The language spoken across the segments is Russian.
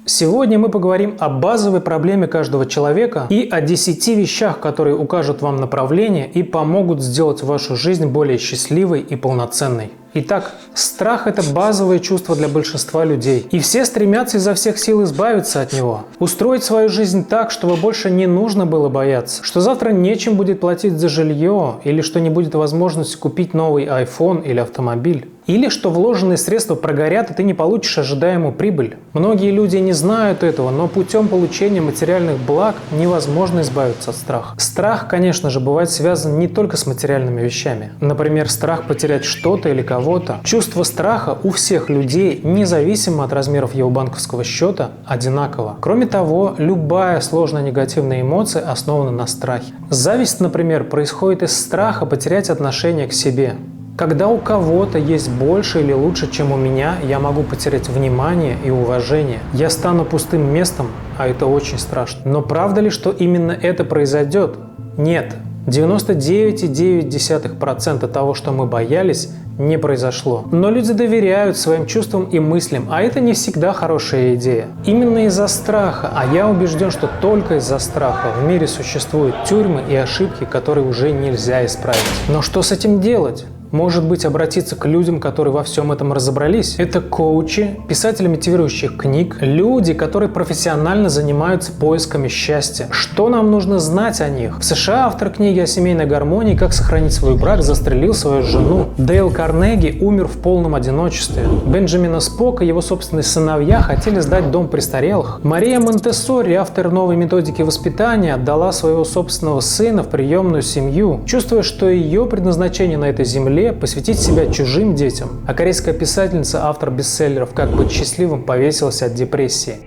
Сегодня мы поговорим о базовой проблеме каждого человека и о 10 вещах, которые укажут вам направление и помогут сделать вашу жизнь более счастливой и полноценной. Итак, страх – это базовое чувство для большинства людей, и все стремятся изо всех сил избавиться от него. Устроить свою жизнь так, чтобы больше не нужно было бояться, что завтра нечем будет платить за жилье, или что не будет возможности купить новый iPhone или автомобиль. Или что вложенные средства прогорят, и ты не получишь ожидаемую прибыль. Многие люди не знают этого, но путем получения материальных благ невозможно избавиться от страха. Страх, конечно же, бывает связан не только с материальными вещами. Например, страх потерять что-то или кого-то. Чувство страха у всех людей, независимо от размеров его банковского счета, одинаково. Кроме того, любая сложная негативная эмоция основана на страхе. Зависть, например, происходит из страха потерять отношение к себе. Когда у кого-то есть больше или лучше, чем у меня, я могу потерять внимание и уважение. Я стану пустым местом, а это очень страшно. Но правда ли, что именно это произойдет? Нет. 99,9% того, что мы боялись, не произошло. Но люди доверяют своим чувствам и мыслям, а это не всегда хорошая идея. Именно из-за страха, а я убежден, что только из-за страха в мире существуют тюрьмы и ошибки, которые уже нельзя исправить. Но что с этим делать? Может быть, обратиться к людям, которые во всем этом разобрались? Это коучи, писатели мотивирующих книг, люди, которые профессионально занимаются поисками счастья. Что нам нужно знать о них? В США автор книги о семейной гармонии «Как сохранить свой брак» застрелил свою жену. Дейл Карнеги умер в полном одиночестве. Бенджамина Спока и его собственные сыновья хотели сдать дом престарелых. Мария Монтессори, автор новой методики воспитания, отдала своего собственного сына в приемную семью, чувствуя, что ее предназначение на этой земле посвятить себя чужим детям. А корейская писательница, автор бестселлеров «Как быть счастливым», повесилась от депрессии.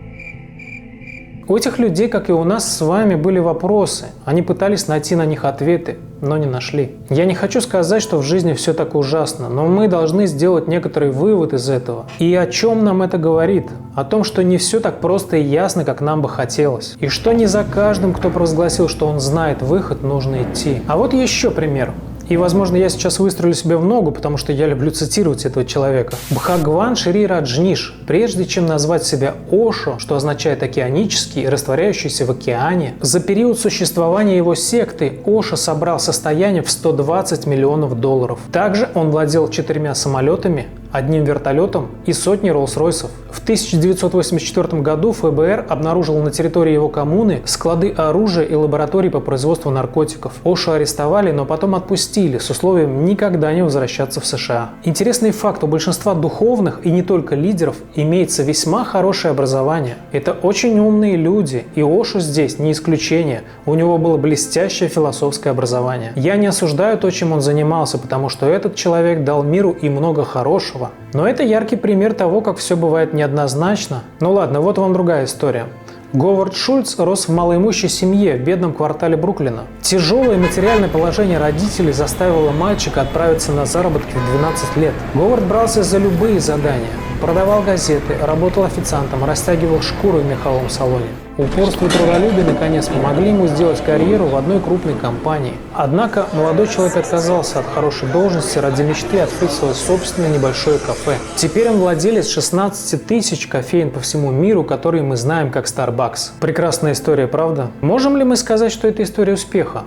У этих людей, как и у нас с вами, были вопросы. Они пытались найти на них ответы, но не нашли. Я не хочу сказать, что в жизни все так ужасно, но мы должны сделать некоторый вывод из этого. И о чем нам это говорит? О том, что не все так просто и ясно, как нам бы хотелось. И что не за каждым, кто провозгласил, что он знает выход, нужно идти. А вот еще пример. И, возможно, я сейчас выстрелю себе в ногу, потому что я люблю цитировать этого человека. Бхагван Шри Раджниш, прежде чем назвать себя Ошо, что означает океанический, растворяющийся в океане, за период существования его секты Ошо собрал состояние в $120 миллионов. Также он владел 4 самолетами, 1 вертолетом и сотней Роллс-Ройсов. В 1984 году ФБР обнаружил на территории его коммуны склады оружия и лаборатории по производству наркотиков. Ошо арестовали, но потом отпустили с условием никогда не возвращаться в США. Интересный факт: у большинства духовных и не только лидеров имеется весьма хорошее образование. Это очень умные люди, и Ошо здесь не исключение. У него было блестящее философское образование. Я не осуждаю то, чем он занимался, потому что этот человек дал миру и много хорошего. Но это яркий пример того, как все бывает неоднозначно. Ну ладно, вот вам другая история. Говард Шульц рос в малоимущей семье в бедном квартале Бруклина. Тяжелое материальное положение родителей заставило мальчика отправиться на заработки в 12 лет. Говард брался за любые задания. Продавал газеты, работал официантом, растягивал шкуру в меховом салоне. Упорство и трудолюбие наконец помогли ему сделать карьеру в одной крупной компании. Однако молодой человек отказался от хорошей должности ради мечты открыть свое собственное небольшое кафе. Теперь он владелец 16 тысяч кофеен по всему миру, которые мы знаем как Starbucks. Прекрасная история, правда? Можем ли мы сказать, что это история успеха?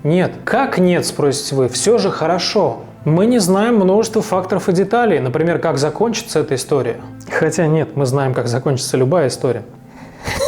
Нет. Как нет, спросите вы? Все же хорошо. Мы не знаем множество факторов и деталей, например, как закончится эта история. Хотя нет, мы знаем, как закончится любая история.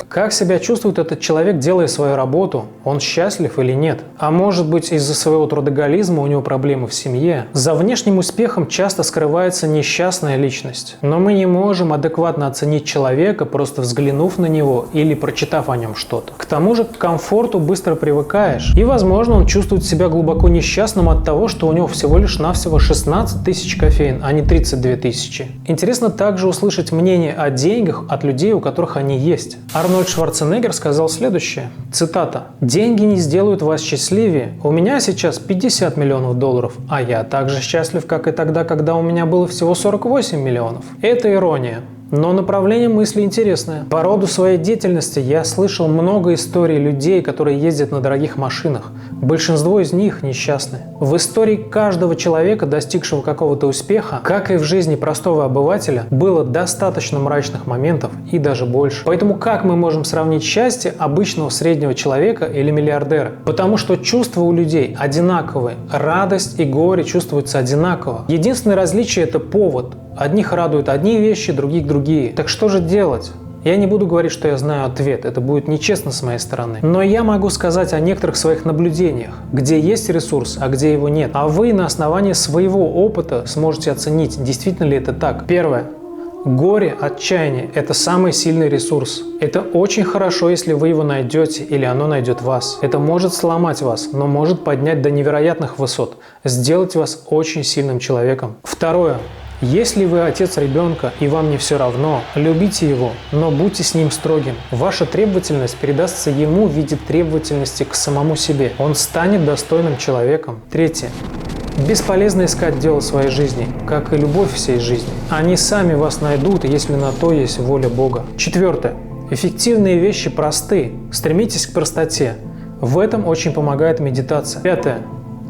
Как себя чувствует этот человек, делая свою работу? Он счастлив или нет? А может быть, из-за своего трудоголизма у него проблемы в семье? За внешним успехом часто скрывается несчастная личность. Но мы не можем адекватно оценить человека, просто взглянув на него или прочитав о нем что-то. К тому же к комфорту быстро привыкаешь. И, возможно, он чувствует себя глубоко несчастным от того, что у него всего лишь навсего 16 тысяч кофеин, а не 32 тысячи. Интересно также услышать мнение о деньгах от людей, у которых они есть. Арнольд Шварценеггер сказал следующее, цитата: «Деньги не сделают вас счастливее. У меня сейчас 50 миллионов долларов, а я так же счастлив, как и тогда, когда у меня было всего 48 миллионов». Это ирония. Но направление мысли интересное. По роду своей деятельности я слышал много историй людей, которые ездят на дорогих машинах. Большинство из них несчастны. В истории каждого человека, достигшего какого-то успеха, как и в жизни простого обывателя, было достаточно мрачных моментов и даже больше. Поэтому как мы можем сравнить счастье обычного среднего человека или миллиардера? Потому что чувства у людей одинаковые. Радость и горе чувствуются одинаково. Единственное различие – это повод. Одних радуют одни вещи, других другие. Так что же делать? Я не буду говорить, что я знаю ответ, это будет нечестно с моей стороны. Но я могу сказать о некоторых своих наблюдениях, где есть ресурс, а где его нет. А вы на основании своего опыта сможете оценить, действительно ли это так. Первое. Горе, отчаяние – это самый сильный ресурс. Это очень хорошо, если вы его найдете или оно найдет вас. Это может сломать вас, но может поднять до невероятных высот, сделать вас очень сильным человеком. Второе. Если вы отец ребенка и вам не все равно, любите его, но будьте с ним строгим. Ваша требовательность передастся ему в виде требовательности к самому себе. Он станет достойным человеком. Третье. Бесполезно искать дело своей жизни, как и любовь всей жизни. Они сами вас найдут, если на то есть воля Бога. Четвертое. Эффективные вещи просты. Стремитесь к простоте. В этом очень помогает медитация. Пятое.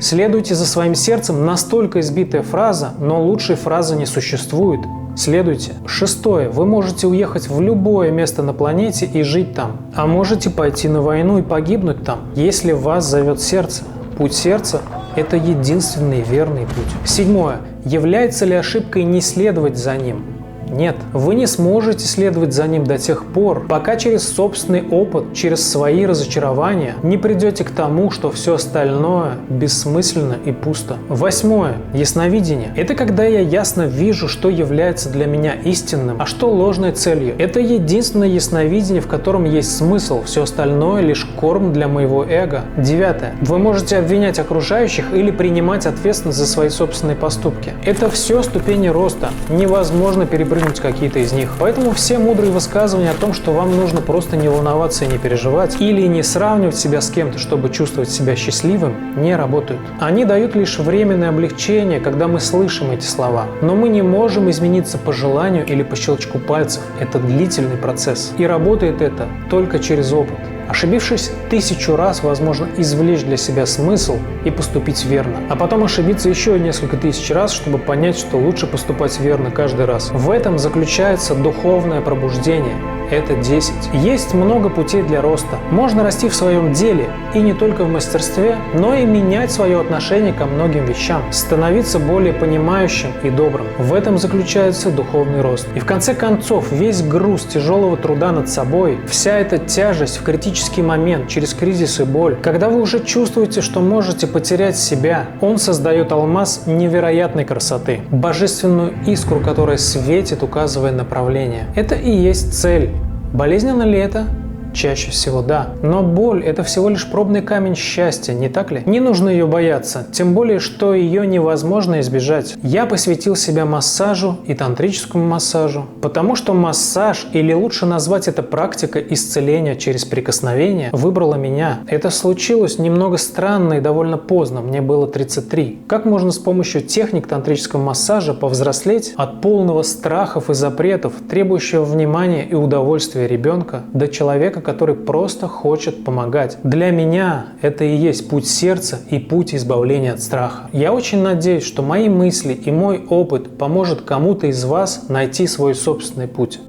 Следуйте за своим сердцем — настолько избитая фраза, но лучшей фразы не существует. Следуйте. Шестое. Вы можете уехать в любое место на планете и жить там. А можете пойти на войну и погибнуть там, если вас зовет сердце. Путь сердца – это единственный верный путь. Седьмое. Является ли ошибкой не следовать за ним? Нет, вы не сможете следовать за ним до тех пор, пока через собственный опыт, через свои разочарования не придете к тому, что все остальное бессмысленно и пусто. Восьмое. Ясновидение. Это когда я ясно вижу, что является для меня истинным, а что ложной целью. Это единственное ясновидение, в котором есть смысл, все остальное лишь корм для моего эго. Девятое. Вы можете обвинять окружающих или принимать ответственность за свои собственные поступки. Это все ступени роста. Невозможно перепрыгнуть какие-то из них. Поэтому все мудрые высказывания о том, что вам нужно просто не волноваться и не переживать, или не сравнивать себя с кем-то, чтобы чувствовать себя счастливым, не работают. Они дают лишь временное облегчение, когда мы слышим эти слова. Но мы не можем измениться по желанию или по щелчку пальцев. Это длительный процесс. И работает это только через опыт. Ошибившись 1000 раз, возможно извлечь для себя смысл и поступить верно. А потом ошибиться еще несколько тысяч раз, чтобы понять, что лучше поступать верно каждый раз. В этом заключается духовное пробуждение. Это 10. Есть много путей для роста. Можно расти в своем деле, и не только в мастерстве, но и менять свое отношение ко многим вещам, становиться более понимающим и добрым. В этом заключается духовный рост. И в конце концов, весь груз тяжелого труда над собой, вся эта тяжесть в критический момент, через кризис и боль, когда вы уже чувствуете, что можете потерять себя, он создает алмаз невероятной красоты, божественную искру, которая светит, указывая направление. Это и есть цель. Болезненно ли это? Чаще всего да. Но боль – это всего лишь пробный камень счастья, не так ли? Не нужно ее бояться, тем более, что ее невозможно избежать. Я посвятил себя массажу и тантрическому массажу, потому что массаж, или лучше назвать это практика исцеления через прикосновение, выбрала меня. Это случилось немного странно и довольно поздно, мне было 33. Как можно с помощью техник тантрического массажа повзрослеть от полного страхов и запретов, требующего внимания и удовольствия ребенка, до человека, который просто хочет помогать. Для меня это и есть путь сердца и путь избавления от страха. Я очень надеюсь, что мои мысли и мой опыт поможет кому-то из вас найти свой собственный путь.